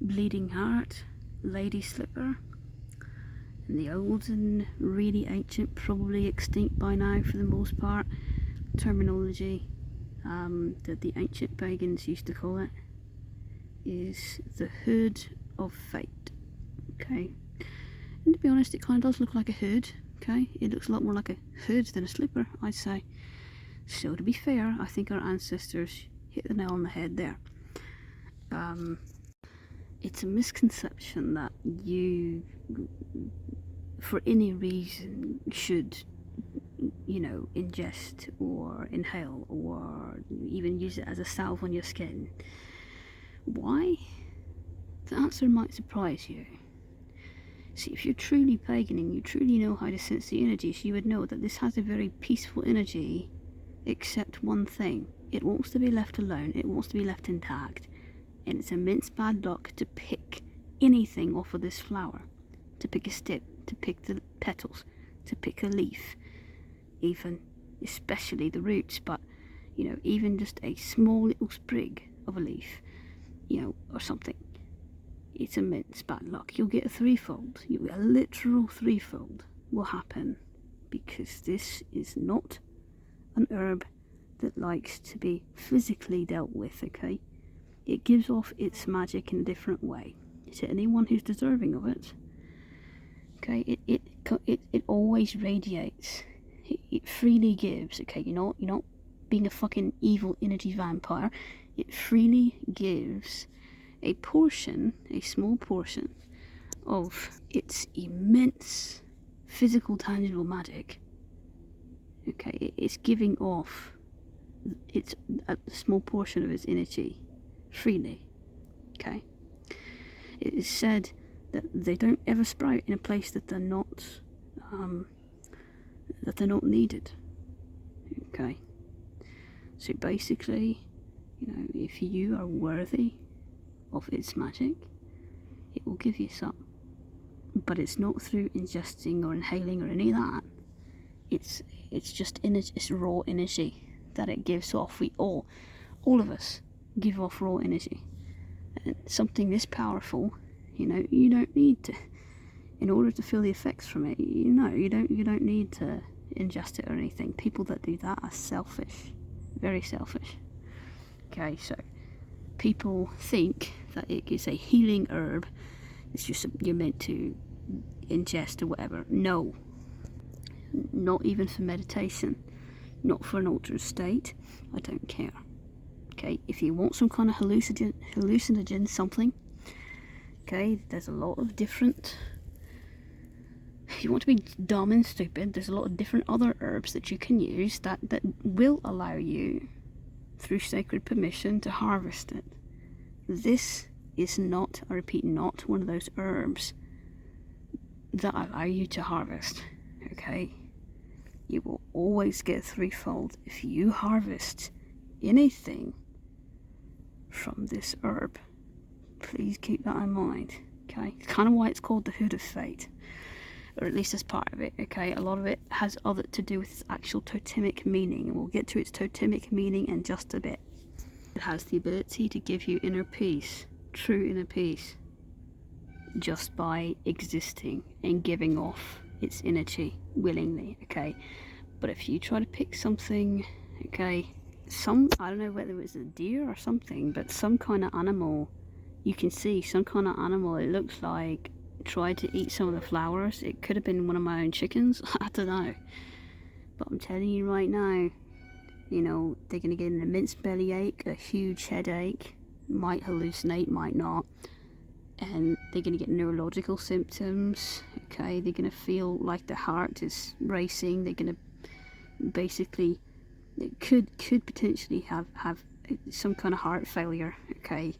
bleeding heart, lady slipper, and the old and really ancient, probably extinct by now for the most part, terminology that the ancient pagans used to call it is the hood of fate. Okay, and to be honest, it kind of does look like a hood. Okay, it looks a lot more like a hood than a slipper, I'd say. So to be fair, I think our ancestors hit the nail on the head there. It's a misconception that you, for any reason, should, ingest or inhale or even use it as a salve on your skin. Why? The answer might surprise you. See, if you're truly pagan and you truly know how to sense the energies, you would know that this has a very peaceful energy, except one thing. It wants to be left alone, it wants to be left intact, and it's immense bad luck to pick anything off of this flower. To pick a stem, to pick the petals, to pick a leaf, even, especially the roots, but, even just a small little sprig of a leaf, or something. It's immense bad luck. You'll get a threefold. A literal threefold will happen, because this is not an herb that likes to be physically dealt with, okay? It gives off its magic in a different way to anyone who's deserving of it. Okay, it always radiates. It freely gives. Okay, you're not being a fucking evil energy vampire. It freely gives a portion, a small portion, of its immense physical, tangible magic. Okay, it's giving off a small portion of its energy freely. Okay, it is said that they don't ever sprout in a place that they're not needed. Okay, so basically, if you are worthy of its magic, it will give you some, but it's not through ingesting or inhaling or any of that. It's just energy. It's raw energy that it gives off. We all of us give off raw energy, and something this powerful, you don't need to, in order to feel the effects from it. You don't need to ingest it or anything. People that do that are selfish, very selfish. Okay, so people think that it is a healing herb. It's just you're meant to ingest or whatever. No, not even for meditation, not for an altered state. I don't care. Okay, if you want some kind of hallucinogen something, okay, there's a lot of different. If you want to be dumb and stupid, there's a lot of different other herbs that you can use that will allow you, through sacred permission, to harvest it. This is not, I repeat, not one of those herbs that allow you to harvest. Okay, you will always get threefold if you harvest anything from this herb. Please keep that in mind. Okay, it's kind of why it's called the Hood of Fate, or at least as part of it. Okay, a lot of it has other to do with its actual totemic meaning, and we'll get to its totemic meaning in just a bit. It has the ability to give you inner peace, true inner peace, just by existing and giving off its energy willingly. Okay, but if you try to pick something, okay, I don't know whether it was a deer or something, but some kind of animal, you can see some kind of animal, it looks like, tried to eat some of the flowers. It could have been one of my own chickens. I don't know, but I'm telling you right now, they're going to get an immense bellyache, a huge headache, might hallucinate, might not, and they're going to get neurological symptoms. Okay, they're going to feel like their heart is racing. They're going to basically, it could potentially have some kind of heart failure. Okay,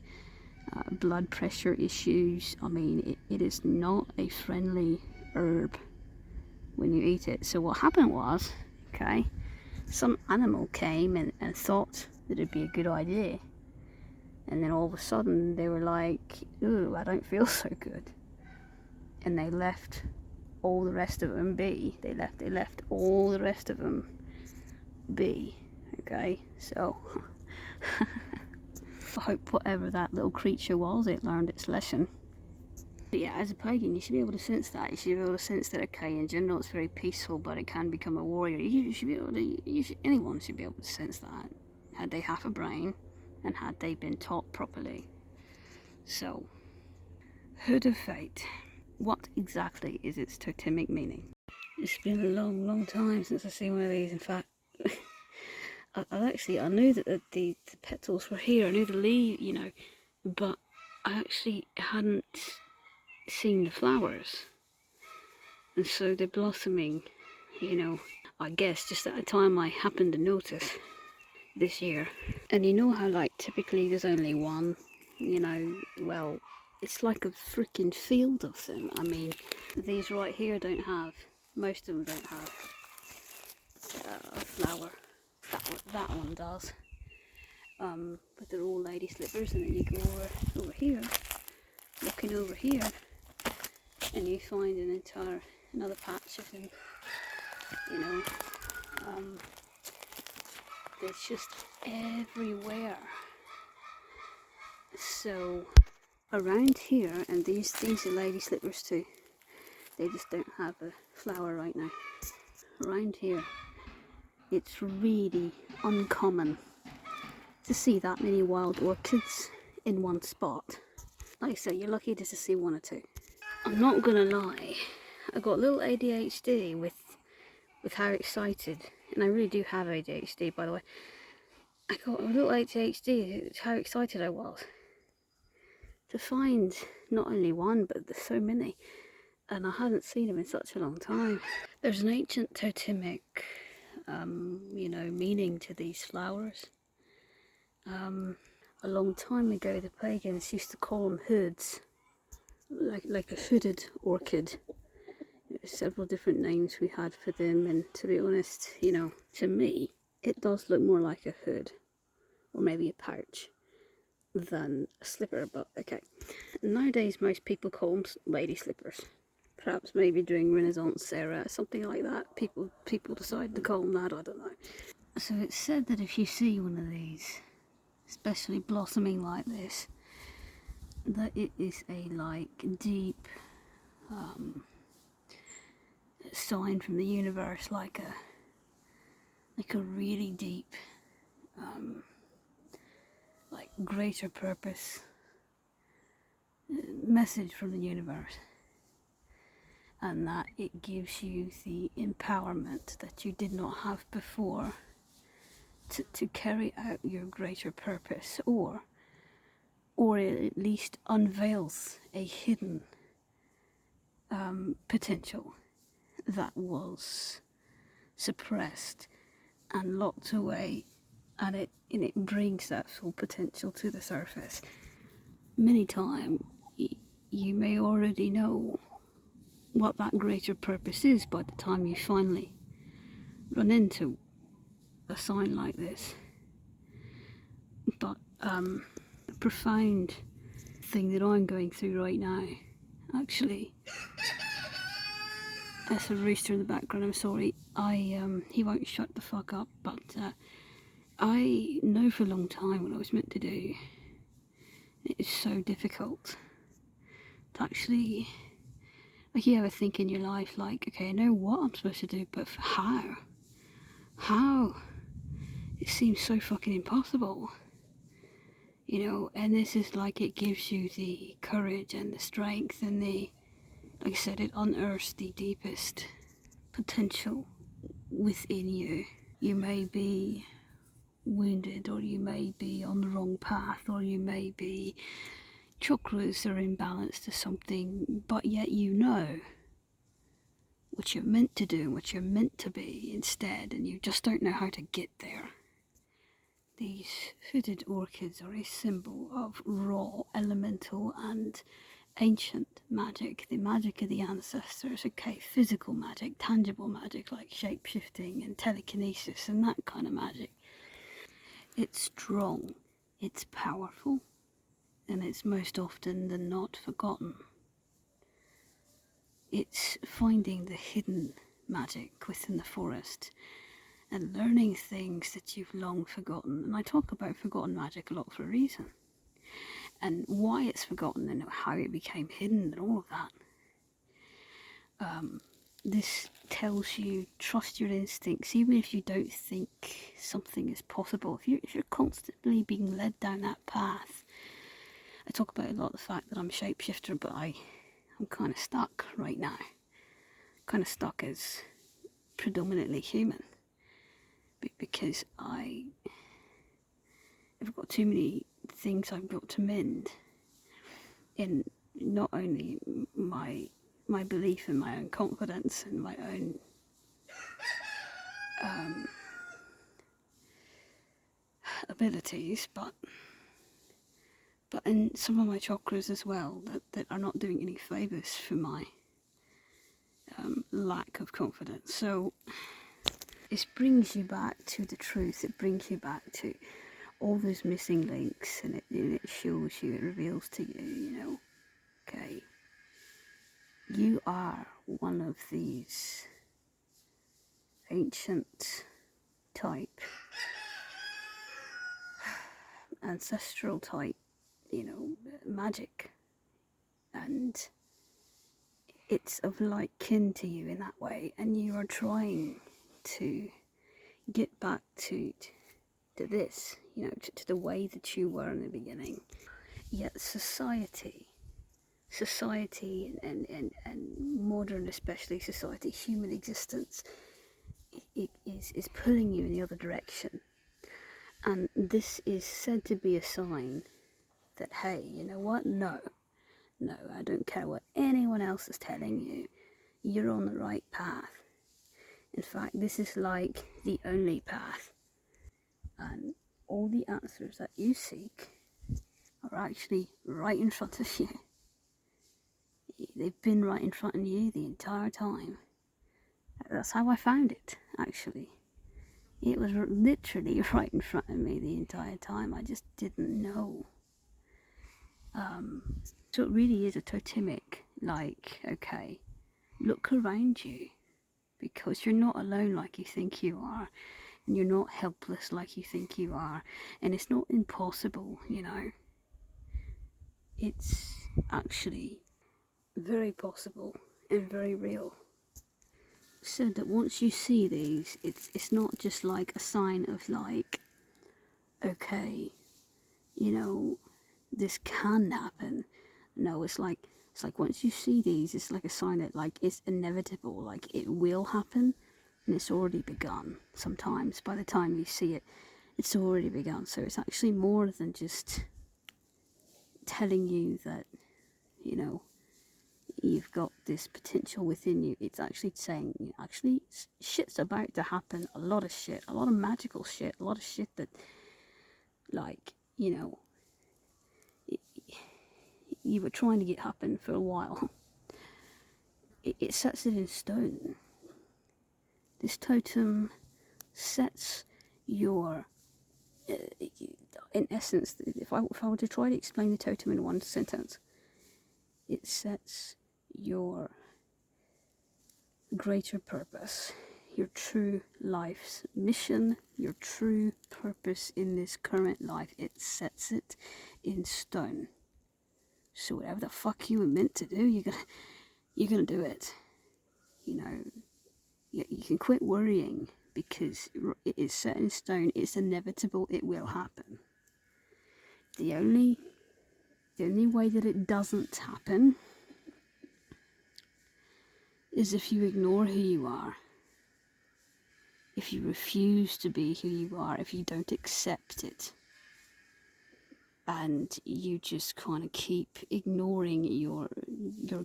blood pressure issues. I mean, it is not a friendly herb when you eat it. So what happened was, okay, some animal came and thought that it'd be a good idea, and then all of a sudden they were like, ooh, I don't feel so good, and they left all the rest of them be. They left all the rest of them be. Okay, so I hope whatever that little creature was, it learned its lesson. But yeah, as a pagan, you should be able to sense that. You should be able to sense that, okay, in general it's very peaceful, but it can become a warrior. You should be able to, anyone should be able to sense that, had they half a brain, and had they been taught properly. So, Hood of Fate. What exactly is its totemic meaning? It's been a long time since I've seen one of these. In fact, I knew that the petals were here. I knew the leaf, but I actually hadn't seen the flowers. And so they're blossoming, I guess just at a time I happened to notice this year. And you know how, like, typically there's only one, well, it's like a freaking field of them. I mean, these right here don't have, most of them don't have a flower. That one does. But they're all lady slippers, and then you go over here, looking over here, and you find another patch of them. It's just everywhere. So around here, and these are lady slippers too. They just don't have a flower right now. Around here, it's really uncommon to see that many wild orchids in one spot. Like I say, you're lucky just to see one or two. I'm not gonna lie, I got a little ADHD with how excited, and I really do have ADHD, by the way. I got a little ADHD how excited I was to find not only one, but there's so many, and I hadn't seen them in such a long time. There's an ancient totemic, meaning to these flowers. A long time ago, the pagans used to call them hoods, like a hooded orchid. There's several different names we had for them, and to be honest, to me, it does look more like a hood, or maybe a pouch, than a slipper, but okay. Nowadays, most people call them lady slippers. Perhaps maybe during Renaissance era, something like that. People decide to call them that, I don't know. So it's said that if you see one of these, especially blossoming like this, that it is a deep sign from the universe, like a really deep greater purpose message from the universe, and that it gives you the empowerment that you did not have before to carry out your greater purpose, or it at least unveils a hidden potential that was suppressed and locked away, and it brings that full potential to the surface. Many times you may already know what that greater purpose is by the time you finally run into a sign like this. But the profound thing that I'm going through right now, actually, that's a rooster in the background, I'm sorry, he won't shut the fuck up, but I know for a long time what I was meant to do. It is so difficult to actually, you ever think in your life, okay, I know what I'm supposed to do, but how? It seems so fucking impossible, and this is it gives you the courage and the strength and like I said, it unearths the deepest potential within you. You may be wounded, or you may be on the wrong path, or you may be chakras are imbalanced to something, but yet what you're meant to do and what you're meant to be instead, and you just don't know how to get there. These hooded orchids are a symbol of raw, elemental and ancient magic, the magic of the ancestors, okay, physical magic, tangible magic like shape-shifting and telekinesis and that kind of magic. It's strong, it's powerful, and it's most often than not forgotten. It's finding the hidden magic within the forest and learning things that you've long forgotten. And I talk about forgotten magic a lot for a reason. and why it's forgotten and how it became hidden and all of that. This tells you trust your instincts, even if you don't think something is possible. If you're constantly being led down that path, I talk about a lot the fact that I'm a shapeshifter, but I'm kind of stuck right now. Kind of stuck as predominantly human, because I've got too many things I've got to mend in not only my belief in my own confidence and my own abilities, but in some of my chakras as well, that are not doing any favours for my lack of confidence. So it brings you back to the truth. It brings you back to all those missing links, and it shows you, it reveals to you, you know, okay, you are one of these ancient type, ancestral type, you know, magic, and it's of like kin to you in that way, and you are trying to get back to this, you know, to the way that you were in the beginning. Yet society and modern, especially society, human existence, is pulling you in the other direction. And this is said to be a sign that, hey, you know what? No, I don't care what anyone else is telling you. You're on the right path. In fact, this is like the only path. And all the answers that you seek are actually right in front of you. They've been right in front of you the entire time. That's how I found it, actually. It was literally right in front of me the entire time. I just didn't know. So it really is a totemic, like, okay, look around you, because you're not alone like you think you are, and you're not helpless like you think you are, and it's not impossible, you know. It's actually very possible and very real. So that once you see these, it's not just like a sign of like, okay, you know, this can happen. No, it's like once you see these, it's like a sign that like it's inevitable, like it will happen, and it's already begun. Sometimes by the time you see it, it's already begun. So it's actually more than just telling you that, you know, you've got this potential within you. It's actually saying, you know, actually shit's about to happen. A lot of shit, a lot of magical shit, a lot of shit that, like, you know, you were trying to get happen for a while. It sets it in stone. This totem sets your, in essence, if I were to try to explain the totem in one sentence, it sets your greater purpose, your true life's mission, your true purpose in this current life. It sets it in stone. So whatever the fuck you were meant to do, you're gonna do it. You know, you can quit worrying, because it is set in stone. It's inevitable. It will happen. The only way that it doesn't happen is if you ignore who you are, if you refuse to be who you are, if you don't accept it, and you just kind of keep ignoring your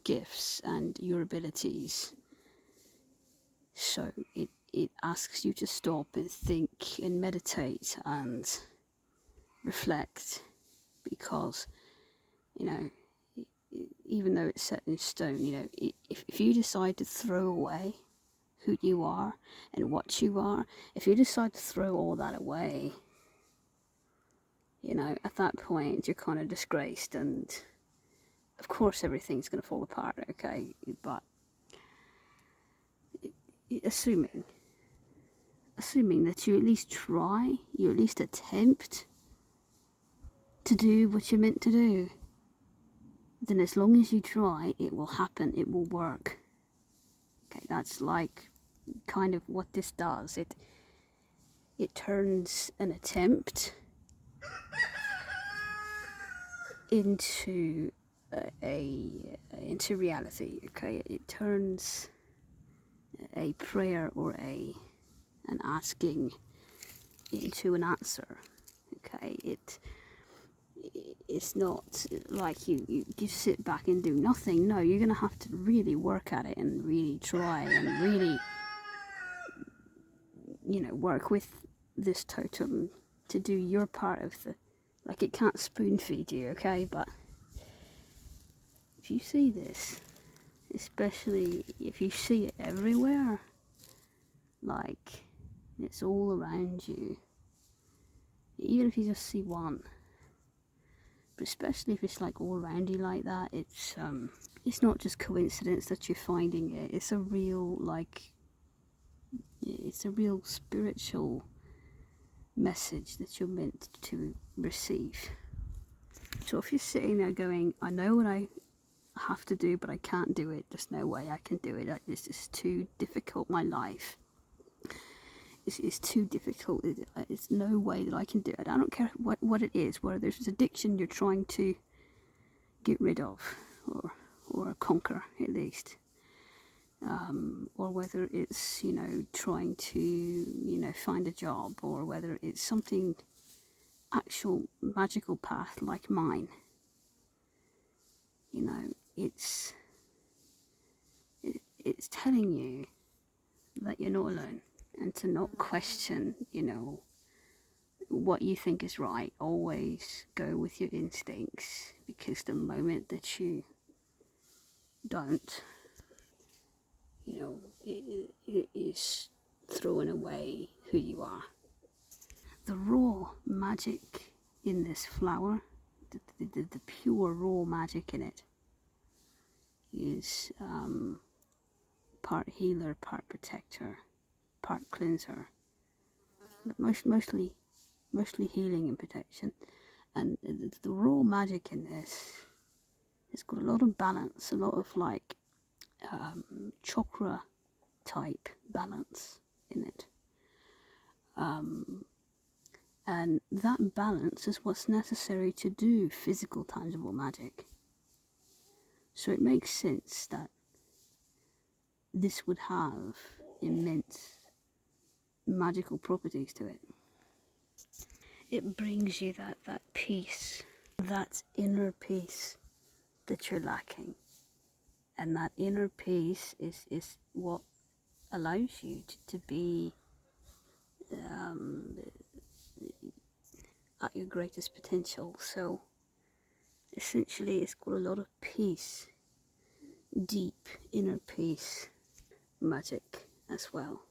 gifts and your abilities. So it asks you to stop and think and meditate and reflect, because, you know, even though it's set in stone, you know, if you decide to throw away who you are and what you are, if you decide to throw all that away, you know, at that point you're kind of disgraced, and of course everything's going to fall apart, okay? But assuming that you at least try, you at least attempt to do what you're meant to do, then as long as you try, it will happen, it will work. Okay, that's like kind of what this does. It turns an attempt into into reality. Okay, it turns a prayer or an asking into an answer. Okay, it's not like you sit back and do nothing. No, you're gonna have to really work at it and really try and really, you know, work with this totem to do your part of the, like, it can't spoon feed you, okay? But if you see this, especially if you see it everywhere, like it's all around you, even if you just see one, but especially if it's like all around you like that, it's not just coincidence that you're finding it. It's a real, like, it's a real spiritual message that you're meant to receive. So if you're sitting there going, I know what I have to do, but I can't do it, there's no way I can do it, it's just too difficult, my life is too difficult, it's no way that I can do it. I don't care what it is, whether there's this addiction you're trying to get rid of or conquer at least, or whether it's, you know, trying to, you know, find a job, or whether it's something actual magical path like mine. You know, it's telling you that you're not alone, and to not question, you know, what you think is right. Always go with your instincts, because the moment that you don't, you know, it is throwing away who you are. The raw magic in this flower, the pure raw magic in it, is part healer, part protector, part cleanser, but mostly healing and protection. And the raw magic in this, it's got a lot of balance, a lot of like chakra type balance in it. And that balance is what's necessary to do physical, tangible magic. So it makes sense that this would have immense magical properties to it. It brings you that peace, that inner peace that you're lacking. And that inner peace is what allows you to be at your greatest potential. So essentially it's got a lot of peace, deep inner peace magic as well.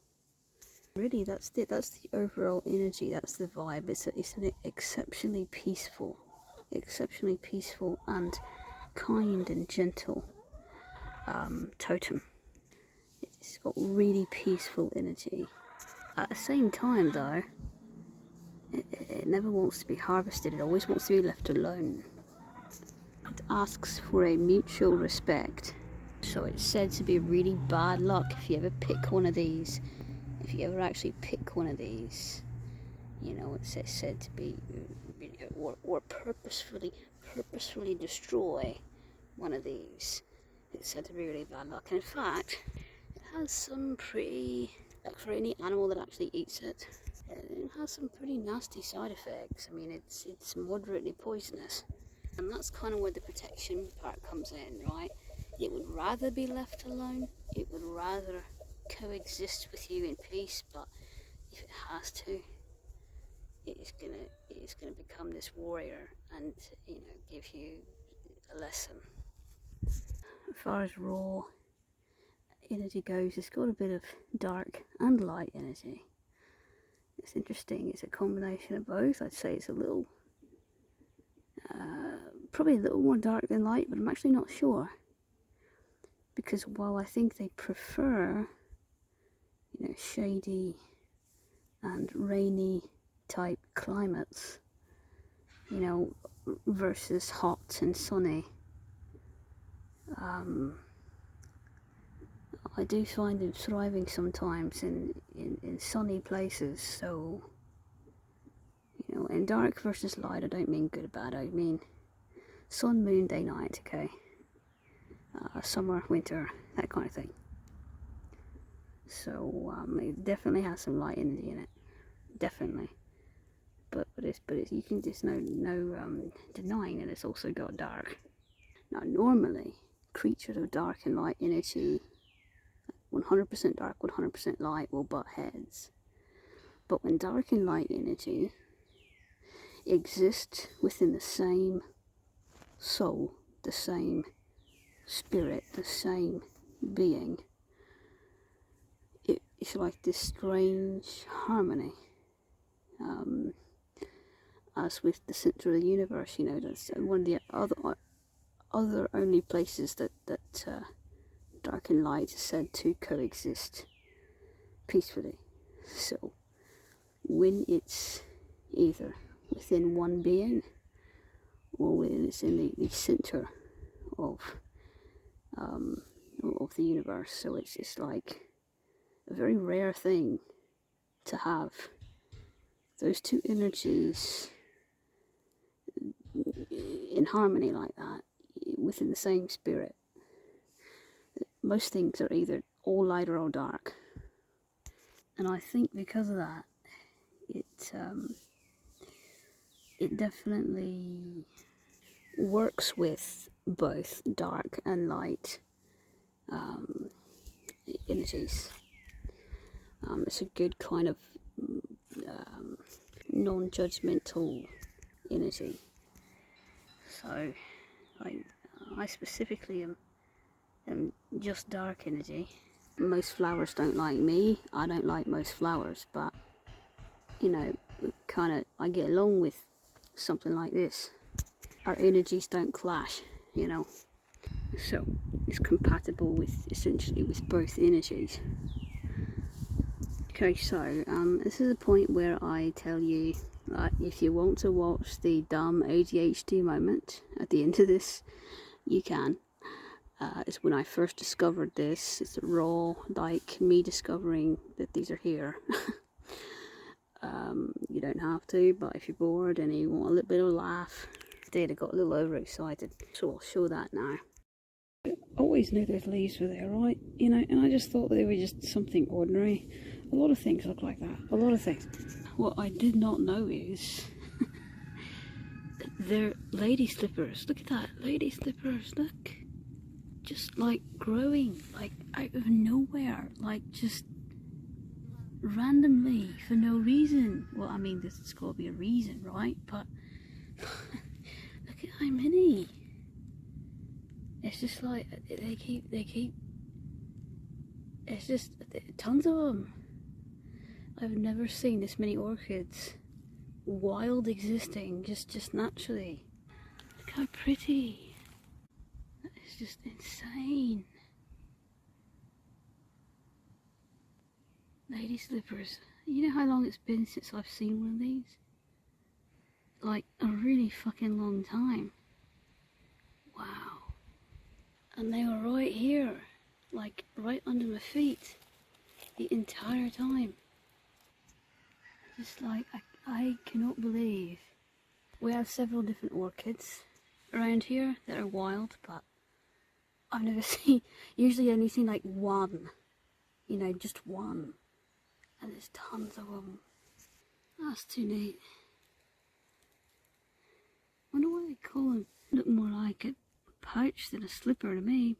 Really, that's the overall energy, that's the vibe. It's an exceptionally peaceful and kind and gentle totem. It's got really peaceful energy. At the same time though, it never wants to be harvested, it always wants to be left alone. It asks for a mutual respect. So it's said to be really bad luck if you ever pick one of these. If you ever actually pick one of these, you know, it's said to be, or purposefully destroy one of these. It's said to be really bad luck. And in fact, it has some pretty, like for any animal that actually eats it, it has some pretty nasty side effects. I mean, it's moderately poisonous. And that's kind of where the protection part comes in, right? It would rather be left alone. It would rather coexist with you in peace, but if it has to, it's gonna become this warrior and, you know, give you a lesson. As far as raw energy goes, it's got a bit of dark and light energy. It's interesting, it's a combination of both. I'd say it's a little probably a little more dark than light, but I'm actually not sure, because while I think they prefer, you know, shady and rainy type climates, you know, versus hot and sunny. I do find them thriving sometimes in sunny places, so, you know, and dark versus light, I don't mean good or bad, I mean sun, moon, day, night, okay? Summer, winter, that kind of thing. So it definitely has some light energy in it, definitely. But it's you can just no denying that it's also got dark. Now normally creatures of dark and light energy, 100% dark, 100% light, will butt heads. But when dark and light energy exist within the same soul, the same spirit, the same being, it's like this strange harmony. As with the center of the universe, you know, that's one of the other only places that dark and light is said to coexist peacefully. So when it's either within one being or when it's in the center of the universe, so it's just like a very rare thing to have those two energies in harmony like that within the same spirit. Most things are either all light or all dark, and I think because of that, it definitely works with both dark and light energies. It's a good kind of non-judgmental energy. So I specifically am just dark energy. Most flowers don't like me. I don't like most flowers, but you know, I get along with something like this. Our energies don't clash, you know. So it's compatible with essentially with both energies. Okay, so this is a point where I tell you that if you want to watch the dumb ADHD moment at the end of this, you can. It's when I first discovered this. It's raw, like me discovering that these are here. You don't have to, but if you're bored and you want a little bit of a laugh, instead I got a little overexcited, so I'll show that now. I always knew those leaves were there, right? You know, and I just thought they were just something ordinary. A lot of things look like that. A lot of things. What I did not know is they're lady slippers. Look at that, lady slippers. Look, just like growing like out of nowhere, like just randomly for no reason. Well, I mean, there's got to be a reason, right? But look at how many. It's just like they keep. It's just tons of them. I've never seen this many orchids wild existing just naturally. Look how pretty. That is just insane. Lady slippers. You know how long it's been since I've seen one of these? Like a really fucking long time. Wow. And they were right here, like right under my feet the entire time. Just like, I cannot believe. We have several different orchids around here that are wild, but I've never seen, usually only seen like one, you know, just one. And there's tons of them. That's too neat. Wonder why they call them. Look more like a pouch than a slipper to me, but